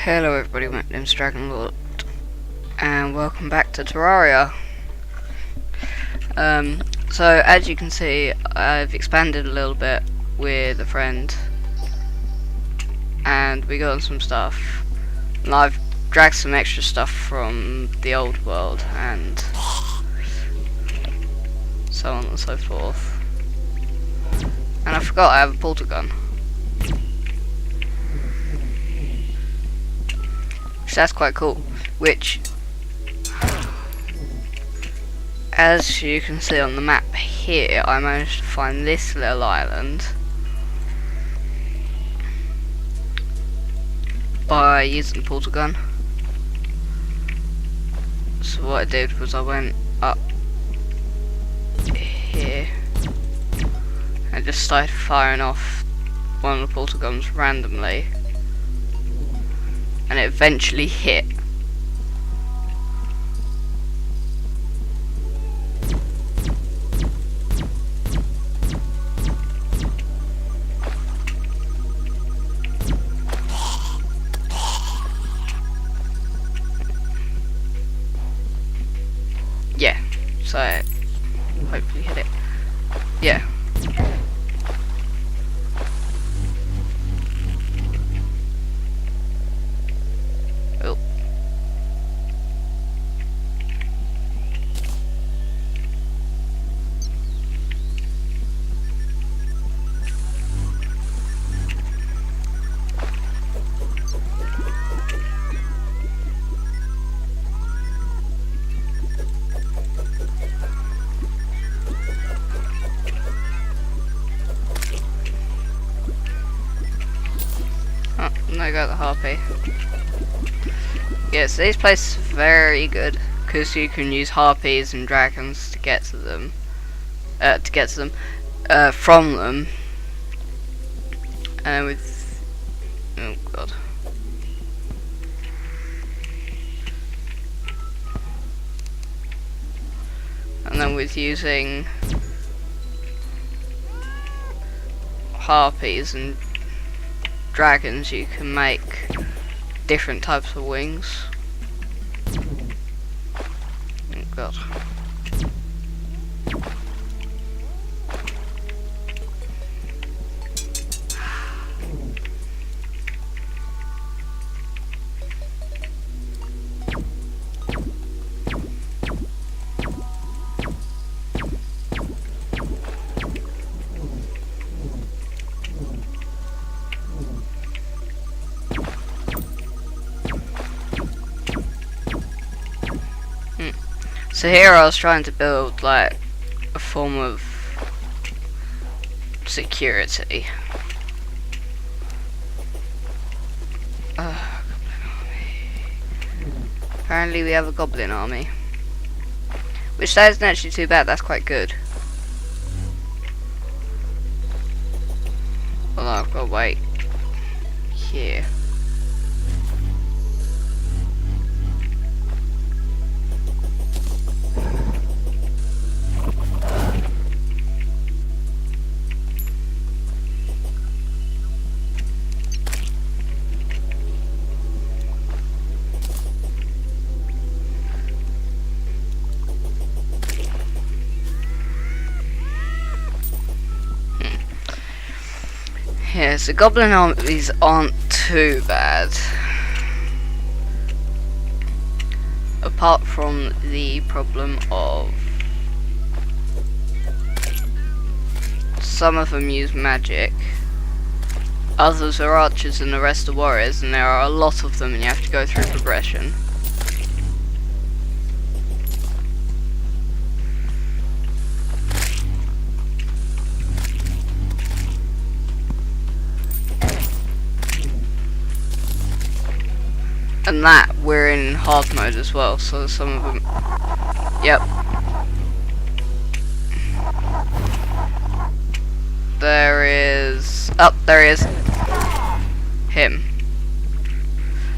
Hello everybody, my name's Dragon Lord, and welcome back to Terraria. So as you can see, I've expanded a little bit with a friend, and we got some stuff, and I've dragged some extra stuff from the old world, and so on and so forth. And I forgot I have a portal gun. That's quite cool, which, as you can see on the map here, I managed to find this little island by using the portal gun. So what I did was I went up here and just started firing off one of the portal guns randomly, and it eventually hit. Yeah, so hopefully hit it. Yeah. Oh. Oh, no, I got the harpy. Yes, these places are very good because you can use harpies and dragons to get to them, from them, and with, oh god, and then with using harpies and dragons, you can make different types of wings. Oh god. So here I was trying to build like a form of security. Apparently we have a goblin army, which that isn't actually too bad. That's quite good. Well, I've got to wait here. Yes, the goblin armies aren't too bad, apart from the problem of some of them use magic, others are archers and the rest are warriors, and there are a lot of them and you have to go through progression. And that we're in hard mode as well, so some of them, yep. There is, there he is, him.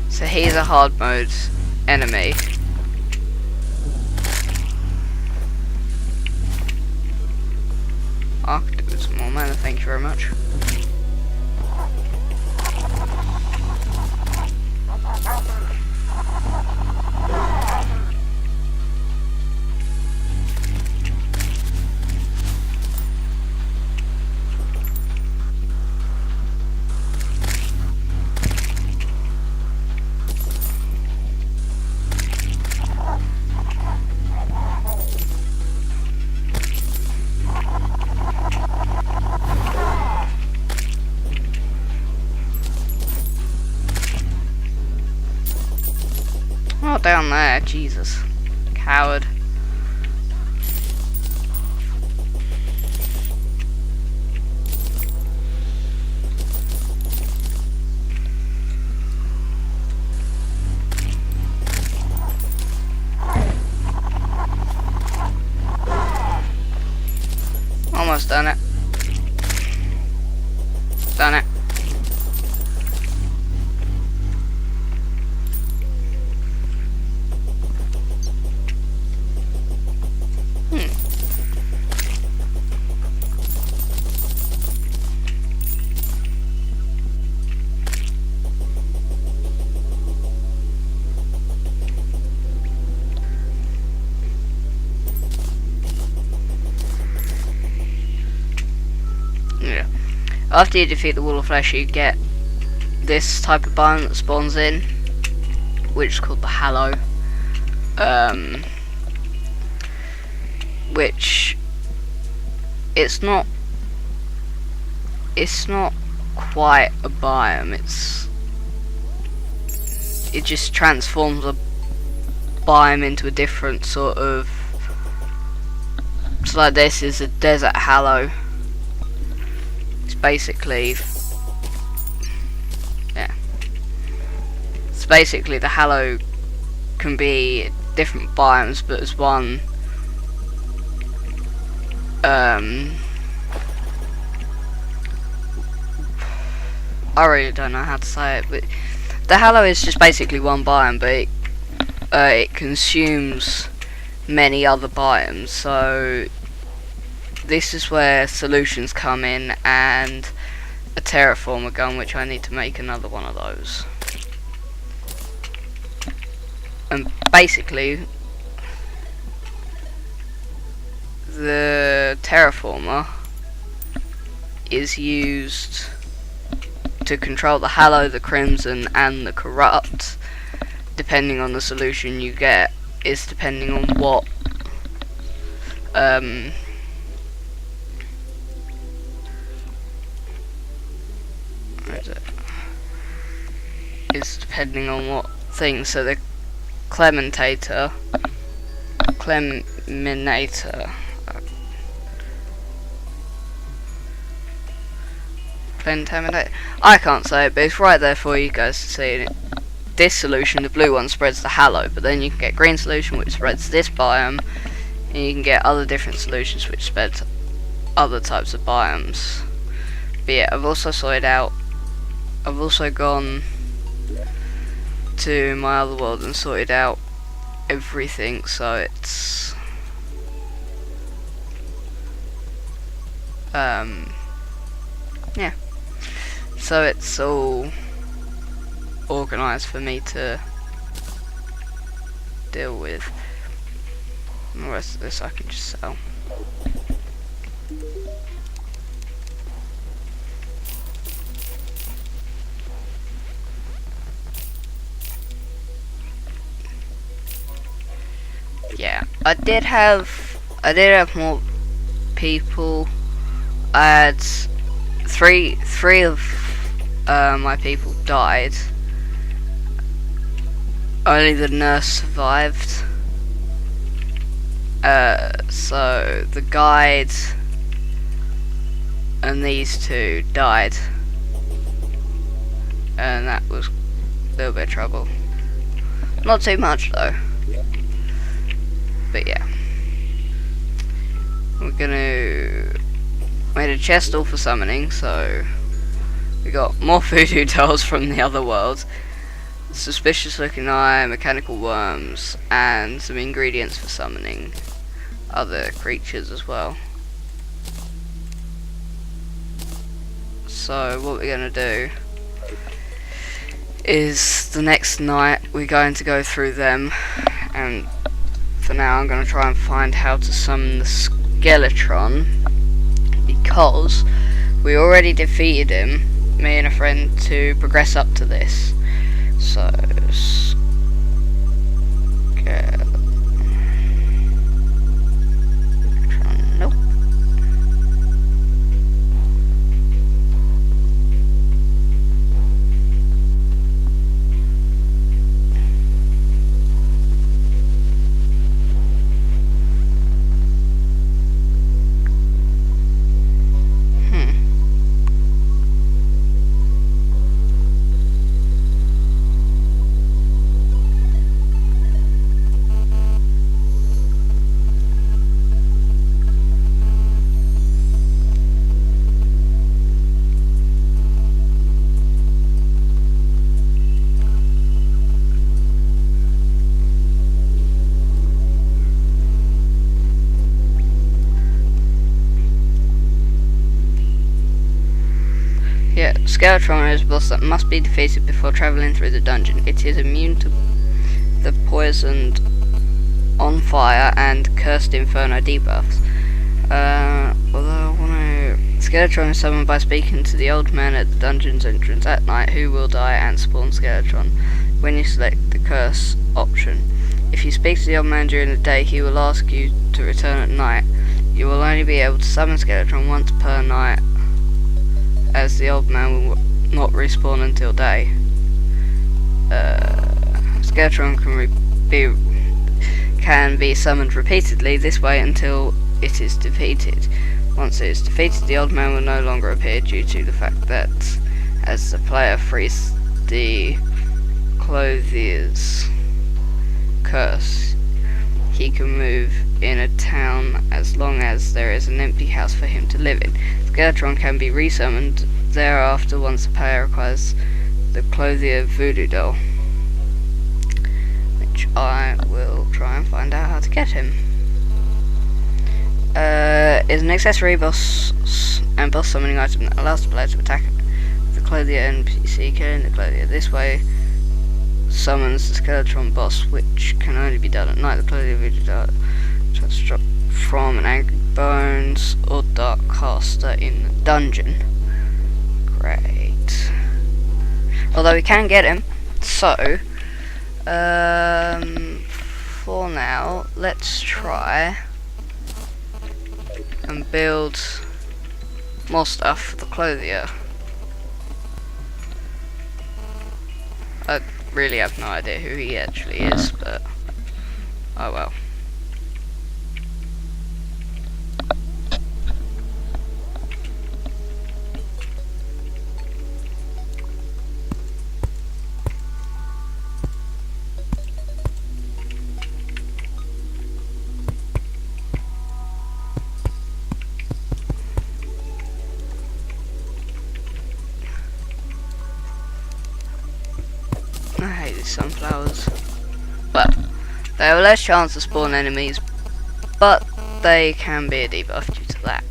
So he's a hard mode enemy. I could do with some more mana, thank you very much. Oh, down there, Jesus. Coward. Almost done it. Done it. Yeah. After you defeat the wall of flesh, you get this type of biome that spawns in, which is called the Hallow. Which it's not quite a biome. It just transforms a biome into a different sort of. So like this is a desert Hallow. It's basically, yeah. It's basically the Hallow can be different biomes, but as one. I really don't know how to say it, but the Hallow is just basically one biome, but it consumes many other biomes. So this is where solutions come in, and a terraformer gun, which I need to make another one of those. And basically, the terraformer is used to control the Hallow, the Crimson, and the Corrupt, depending on the solution you get. Is depending on what where is it? Is depending on what thing. So the Cleminator, I can't say it, but it's right there for you guys to see. And this solution, the blue one, spreads the Hallow, but then you can get green solution, which spreads this biome, and you can get other different solutions which spread other types of biomes. But yeah, I've also sorted out. I've also gone to my other world and sorted out everything, so it's yeah. So it's all organised for me to deal with. And the rest of this I can just sell. Yeah, I did have more people. I had three of my people died. Only the nurse survived. So the guide and these two died, and that was a little bit of trouble. Not too much though. But yeah, we're gonna made a chest all for summoning, so we got more voodoo dolls from the other world, suspicious looking eye, mechanical worms, and some ingredients for summoning other creatures as well. So what we're gonna do is the next night we're going to go through them, and for now I'm going to try and find how to summon the Skeletron, because we already defeated him, me and a friend, to progress up to this. So nope. Yeah, Skeletron is a boss that must be defeated before travelling through the dungeon. It is immune to the poisoned, on fire, and cursed inferno debuffs. Although I want to... Skeletron is summoned by speaking to the old man at the dungeon's entrance at night, who will die and spawn Skeletron when you select the curse option. If you speak to the old man during the day, he will ask you to return at night. You will only be able to summon Skeletron once per night, as the old man will not respawn until day. Skeletron can be summoned repeatedly this way until it is defeated. Once it is defeated, the old man will no longer appear due to the fact that, as the player frees the Clothier's curse, he can move in a town as long as there is an empty house for him to live in. Skeletron can be resummoned thereafter once the player acquires the Clothier Voodoo Doll, which I will try and find out how to get him. Is an accessory boss and boss summoning item that allows the player to attack the Clothier NPC, killing the Clothier. This way summons the Skeletron boss, which can only be done at night. The Clothier Voodoo Doll struck from an Angry Bones or Dark Caster in the dungeon. Great. Although we can get him, so for now let's try and build more stuff for the Clothier. I really have no idea who he actually is, but oh well. I hate these sunflowers. But they have less chance to spawn enemies, but they can be a debuff due to that.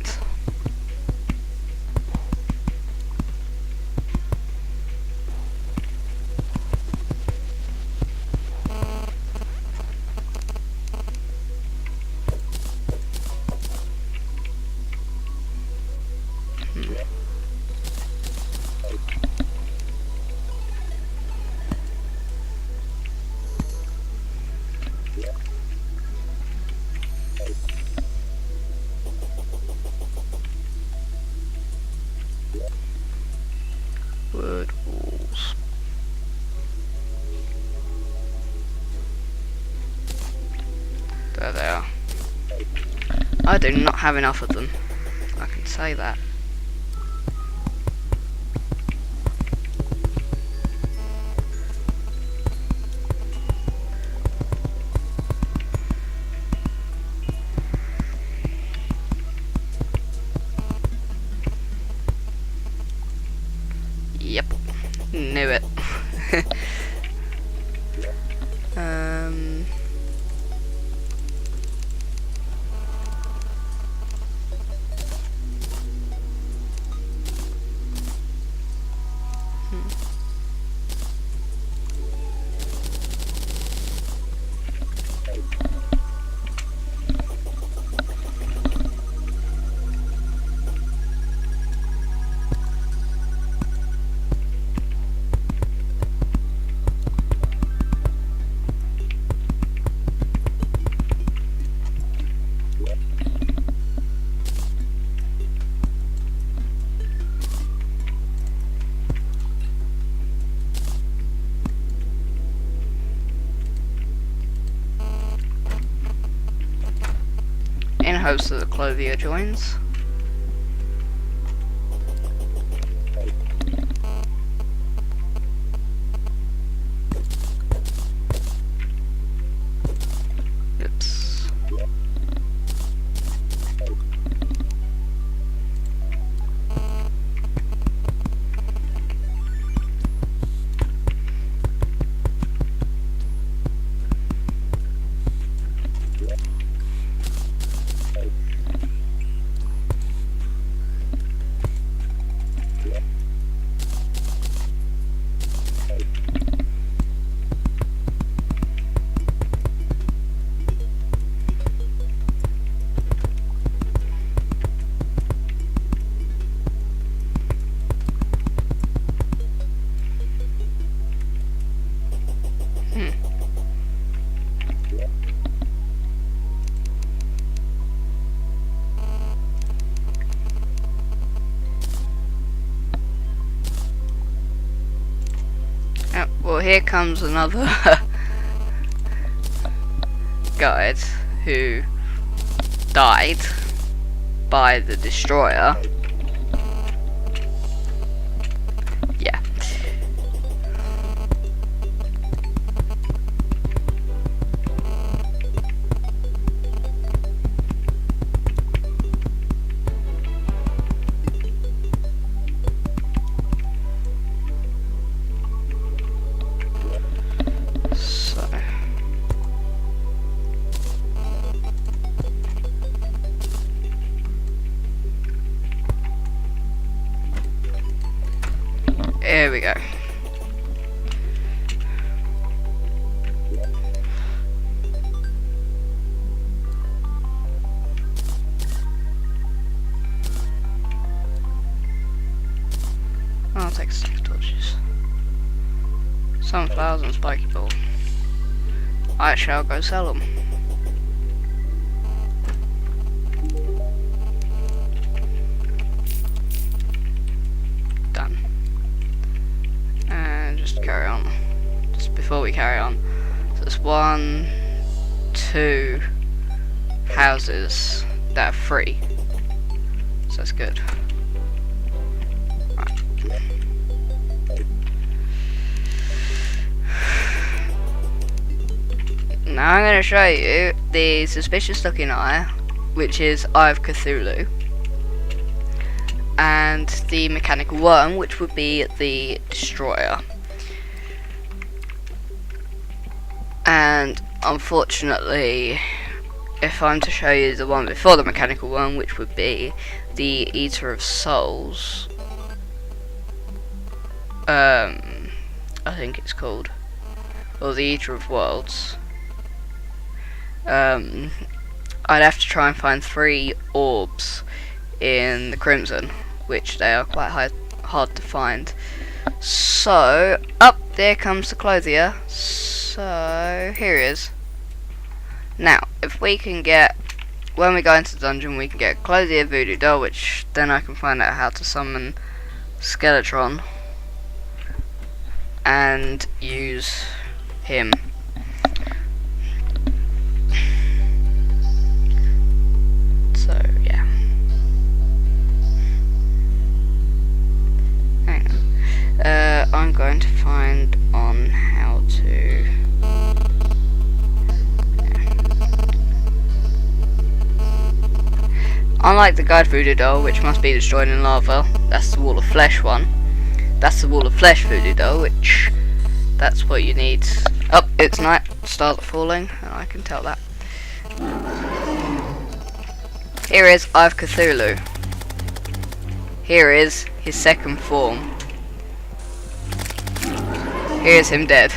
Wood walls. There they are. I do not have enough of them. I can say that. Yep, knew it. hopes that the clothier joins. Oops. Well, here comes another guide who died by the destroyer. Yeah. Here we go. I'll take a stack of torches. Sunflowers and spiky ball. I shall go sell them. Done. And just carry on. Just before we carry on, so there's 1, 2 houses that are free. So that's good. Right. Now I'm going to show you the suspicious looking eye, which is Eye of Cthulhu, and the mechanical worm, which would be the destroyer. And unfortunately, if I'm to show you the one before the mechanical worm, which would be the Eater of Souls, I think it's called, or the Eater of Worlds, I'd have to try and find 3 orbs in the Crimson, which they are quite hard to find. So, up there comes the clothier. So, here he is. Now, if we can get, when we go into the dungeon, we can get a clothier voodoo doll, which then I can find out how to summon Skeletron and use him. So, yeah. Hang on. I'm going to find on how to... Unlike the guide voodoo doll, which must be destroyed in lava, that's the wall of flesh one. That's the wall of flesh voodoo doll, which that's what you need. Oh, it's night. Stars are falling, and I can tell that. Here is Eye of Cthulhu. Here is his second form. Here's him dead.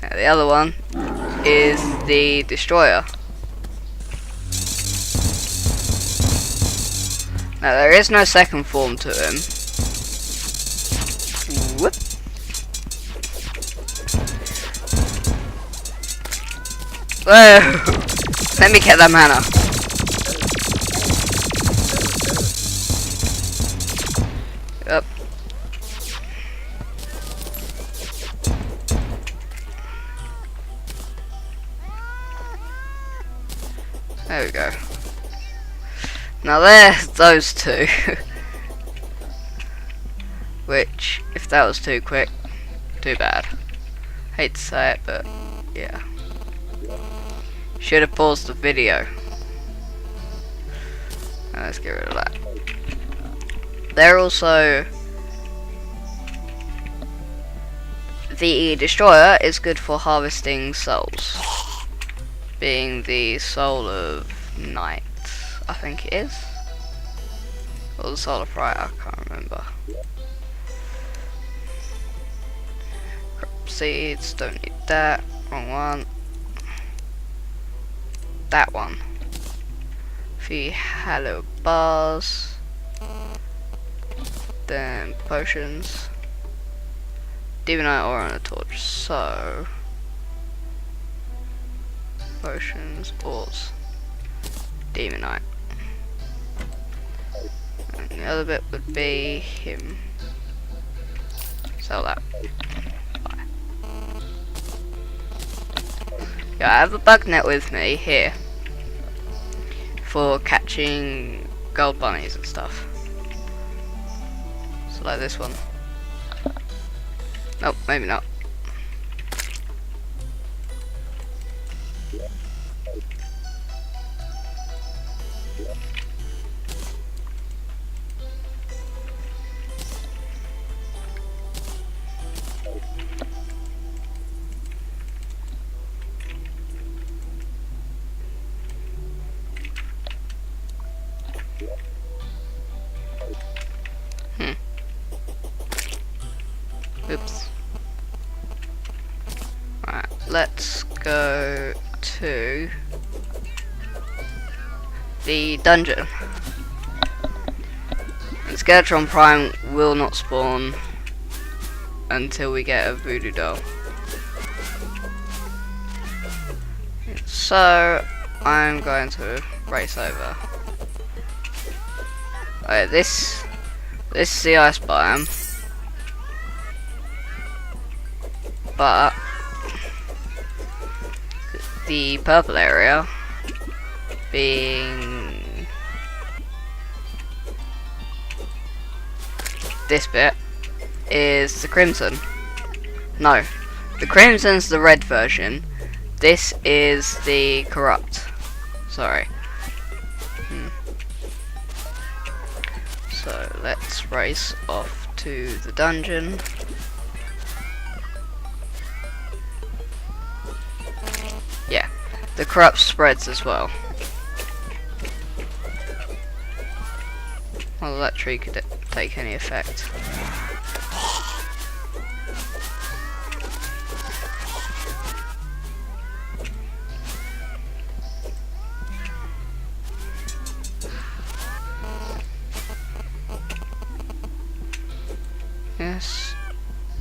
Now the other one is the destroyer. Now there is no second form to him. Whoop. Whoa! Let me get that mana. Yep. There we go. Now there's those two. Which, if that was too quick, too bad. Hate to say it, but yeah. Should have paused the video. Now let's get rid of that. They're also... The Destroyer is good for harvesting souls. Being the soul of night, I think it is. Or the soul of fright, I can't remember. Crop seeds, don't need that. Wrong one. That one. The halo bars. Then potions. Demonite ore and a torch. So potions, ores, demonite. And the other bit would be him. Sell that. Bye. Yeah, I have a bug net with me here for catching gold bunnies and stuff. So like this one. Nope, maybe not. Oops. Right, let's go to the dungeon. And Skeletron Prime will not spawn until we get a voodoo doll. So I'm going to race over. Okay, this is the ice biome, but the purple area being this bit is the crimson. No, the crimson's the red version. This is the corrupt. Sorry. So let's race off to the dungeon. Yeah, the corrupt spreads as well. Well, that tree could take any effect. Yes,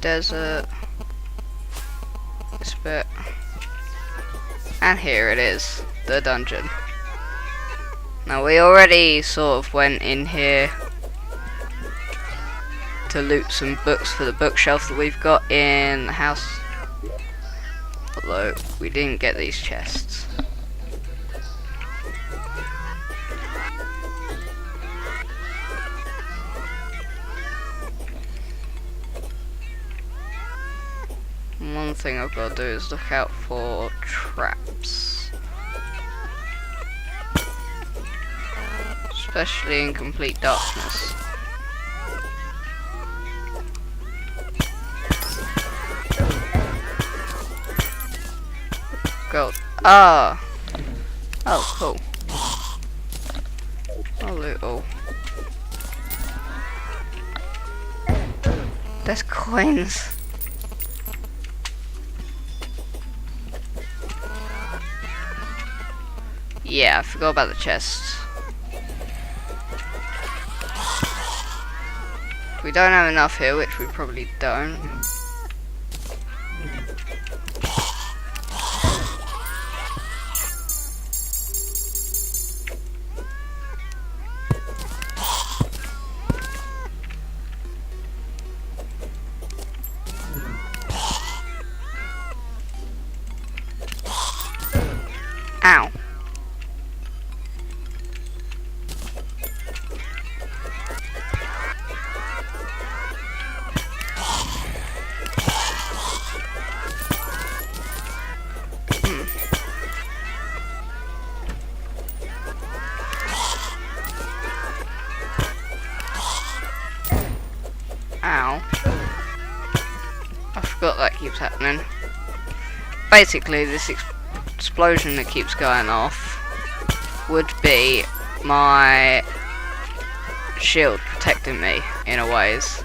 desert, this bit, and here it is, the dungeon. Now we already sort of went in here to loot some books for the bookshelf that we've got in the house, although we didn't get these chests. One thing I've got to do is look out for traps, especially in complete darkness. Gold. Ah! Oh, cool. I'll loot all. There's coins. Yeah, I forgot about the chests. We don't have enough here, which we probably don't. Ow. forgot that keeps happening. Basically, this explosion that keeps going off would be my shield protecting me in a ways.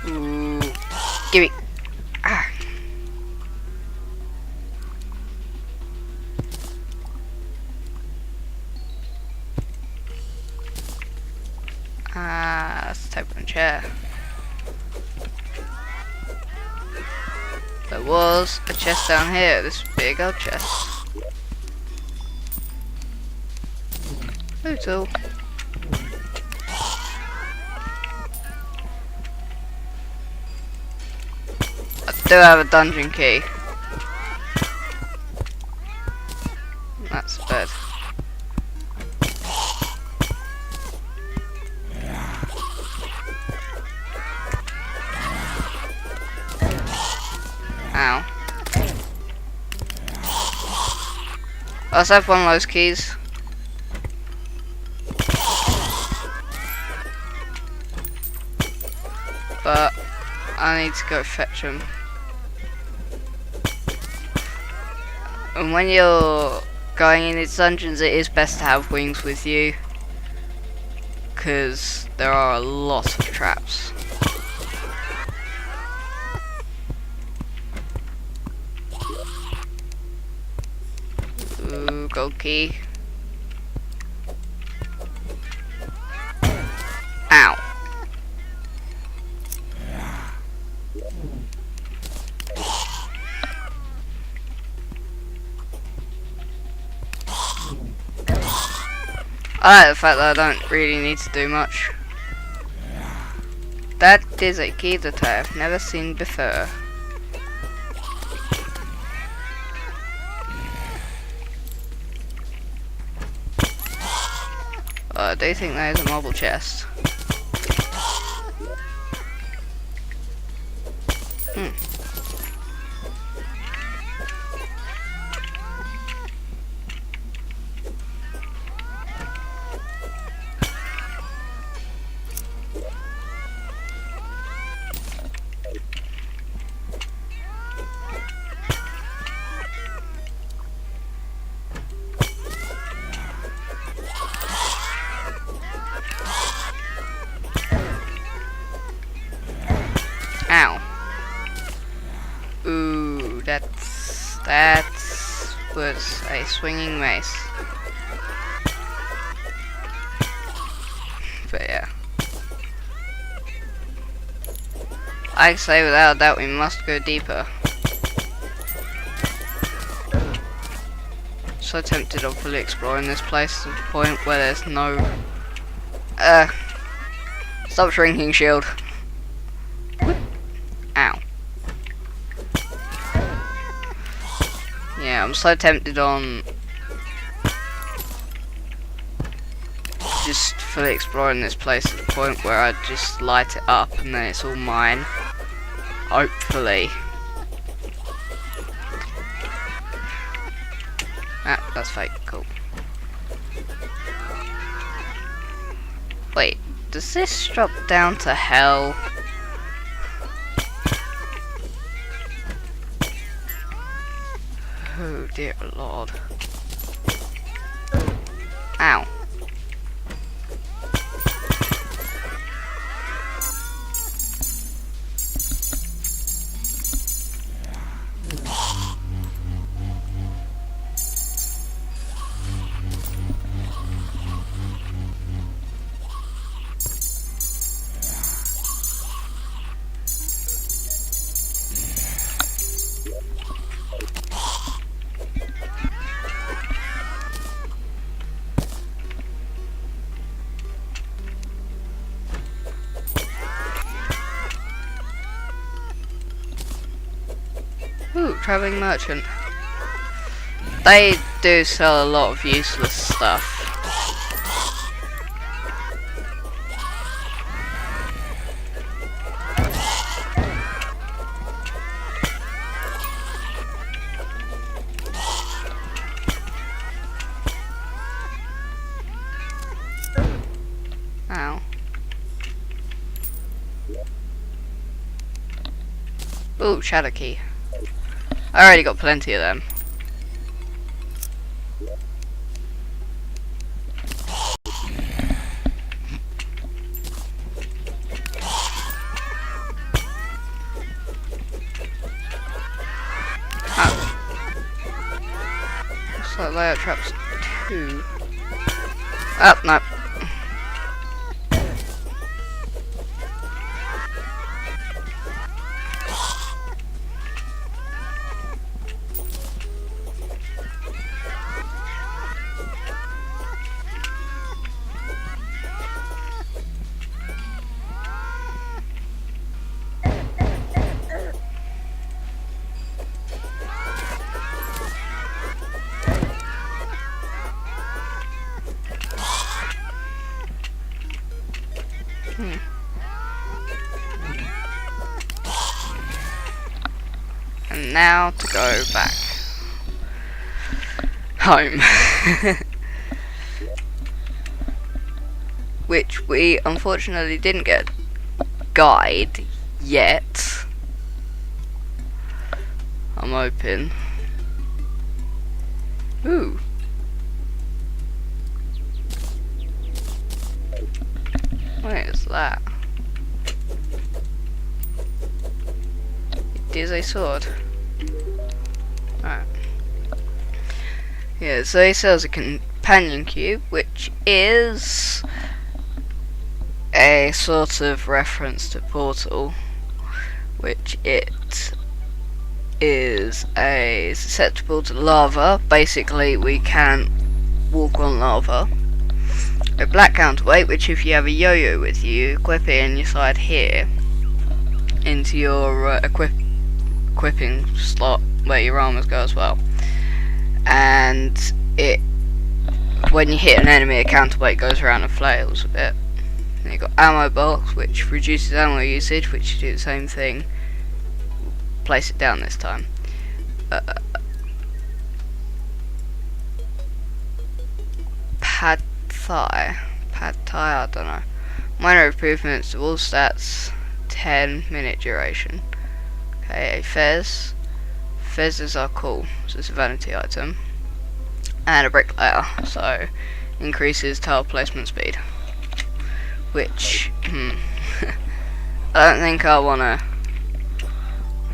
Ooh, gimme. Ah. That's a table and chair. There was a chest down here, this big old chest. Loot all. I do have a dungeon key. That's a bed. Ow. Let's have one of those keys. But I need to go fetch them. And when you're going in these dungeons, it is best to have wings with you, because there are a lot of traps. Ooh, gold key. Ow. I like the fact that I don't really need to do much. That is a key that I have never seen before. I do think there is a mobile chest. Ow. Ooh, that was a swinging mace. But yeah. I say without a doubt we must go deeper. So tempted on fully exploring this place to the point where there's no stop shrinking shield. Ow. Yeah, I'm so tempted on just fully exploring this place to the point where I just light it up and then it's all mine. Hopefully. Ah, that's fake. Cool. Wait, does this drop down to hell? Oh dear lord. Ow. Ooh, traveling merchant. They do sell a lot of useless stuff. Ooh, shadow key. I already got plenty of them. Looks like layout traps 2. Oh, no. And now to go back home. Which we unfortunately didn't get a guide yet. I'm hoping. Ooh. What is that? It is a sword. Alright. Yeah, so he sells a companion cube, which is a sort of reference to Portal, which it is susceptible to lava. Basically, we can walk on lava. A black counterweight, which if you have a yo-yo with you, equip it in your side here into your equipping slot where your armors go as well. And it, when you hit an enemy, a counterweight goes around and flails a bit. Then you've got ammo box, which reduces ammo usage, which you do the same thing. Place it down this time. Pad Thai, I don't know. Minor improvements to all stats, 10-minute duration. Okay, a fez. Fezzes are cool, so it's a vanity item. And a bricklayer, so increases tile placement speed. Which, I don't think I wanna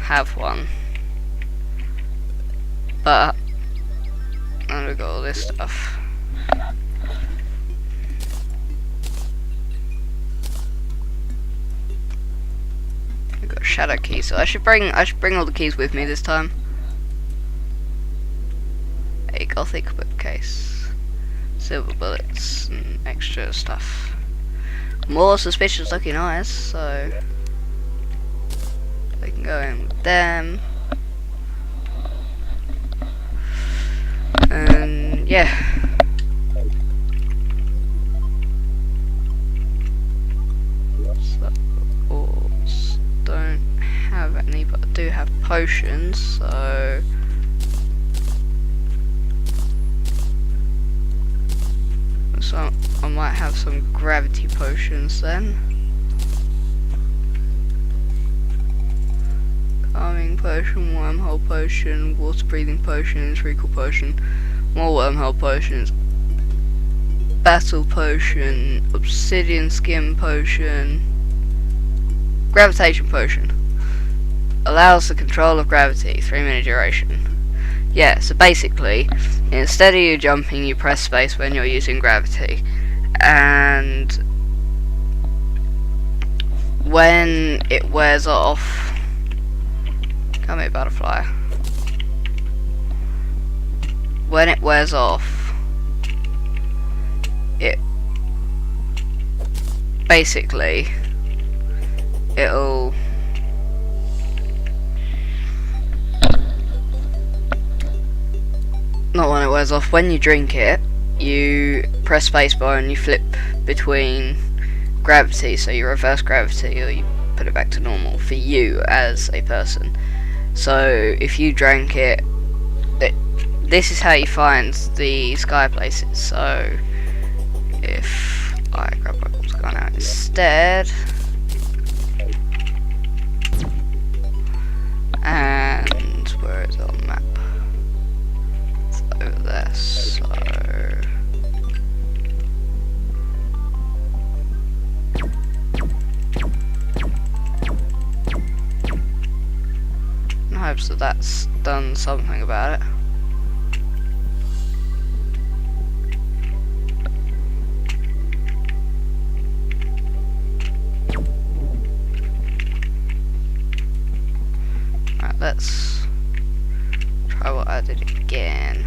have one. But I've got all this stuff. We've got a shadow key, so I should bring all the keys with me this time. A gothic bookcase, silver bullets, and extra stuff. More suspicious looking eyes, so we can go in with them. And yeah. So, don't have any, but I do have potions, so I might have some gravity potions then. Calming potion, wormhole potion, water breathing potions, recall potion, more wormhole potions, battle potion, obsidian skin potion, gravitation potion. Allows the control of gravity, 3-minute duration. Yeah, so basically, instead of you jumping, you press space when you're using gravity. And when it wears off, come here, butterfly. When it wears off, it basically, it'll not when it wears off, when you drink it, you press spacebar and you flip between gravity, so you reverse gravity or you put it back to normal for you as a person. So if you drank it, this is how you find the sky places. So if I grab what's going out instead, Where is it on the map? It's over there, so... in hopes that that's done something about it. Right, let's try what I did again.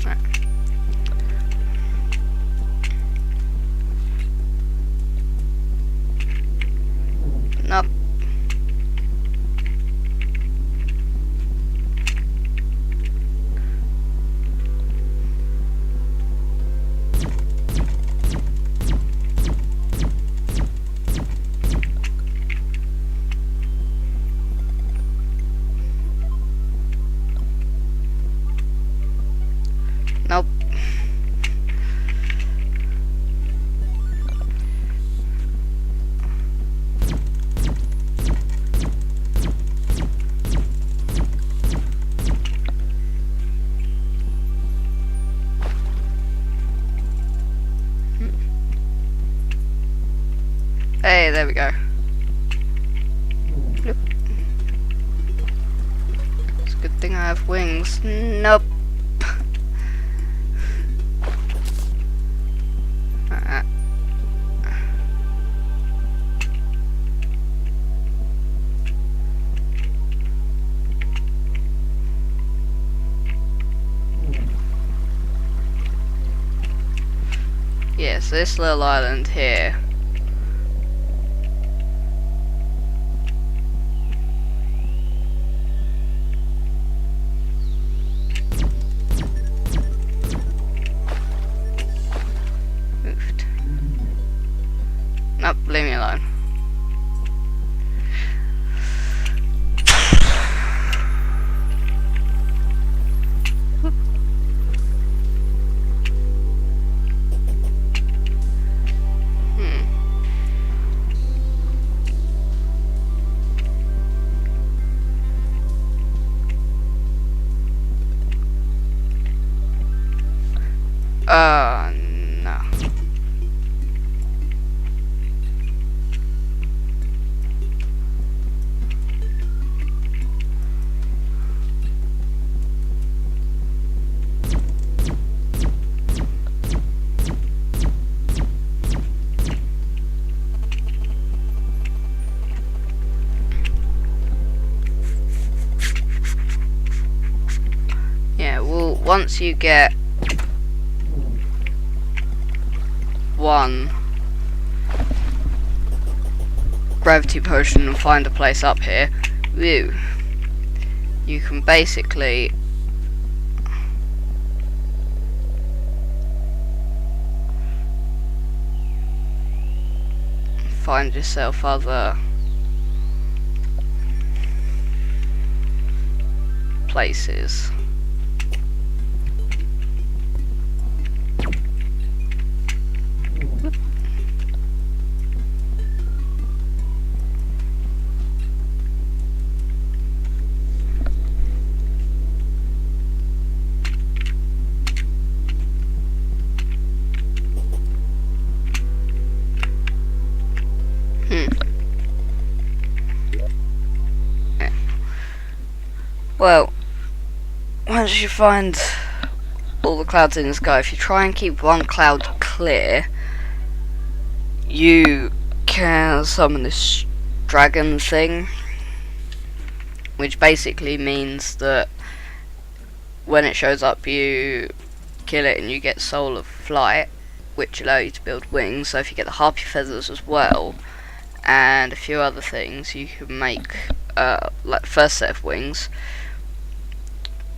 Right. Nope. Nope. Hey, there we go. Yep. It's a good thing I have wings. Nope. Yes, this little island here. Moved. Nope, leave me alone. No. Yeah, well, once you get one gravity potion and find a place up here, woo, you can basically find yourself other places. Well, once you find all the clouds in the sky, if you try and keep one cloud clear, you can summon this dragon thing, which basically means that when it shows up you kill it and you get Soul of Flight, which allow you to build wings. So if you get the Harpy Feathers as well and a few other things, you can make like the first set of wings,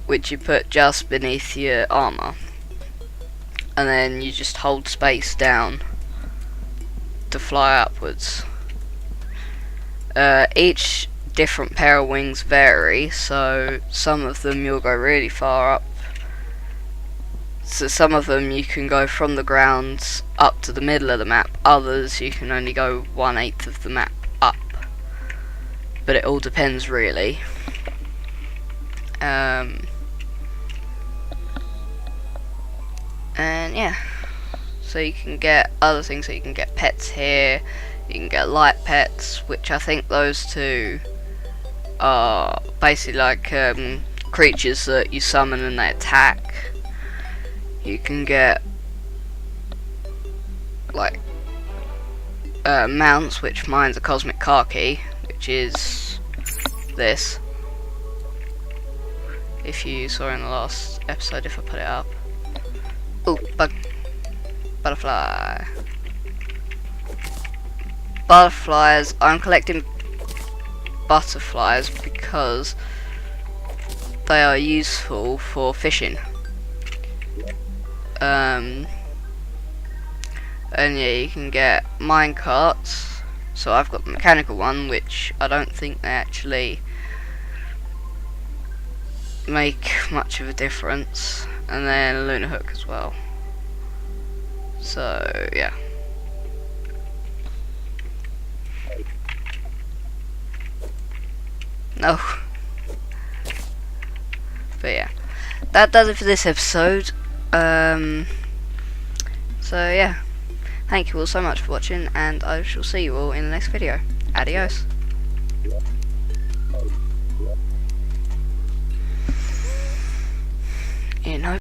which you put just beneath your armor, and then you just hold space down to fly upwards. Each different pair of wings vary, so some of them you'll go really far up So some of them you can go from the ground up to the middle of the map, others you can only go 1/8 of the map up. But it all depends really. And yeah, so you can get other things, so you can get pets here, you can get light pets, which I think those two are basically like creatures that you summon and they attack. You can get like mounts, which mine's a cosmic car key, which is this. If you saw in the last episode, if I put it up. Oh, butterfly. Butterflies. I'm collecting butterflies because they are useful for fishing. And yeah, you can get mine carts. So I've got the mechanical one, which I don't think they actually make much of a difference, and then a lunar hook as well. So yeah. No. But yeah, that does it for this episode. So yeah, thank you all so much for watching, and I shall see you all in the next video. Adios. You know.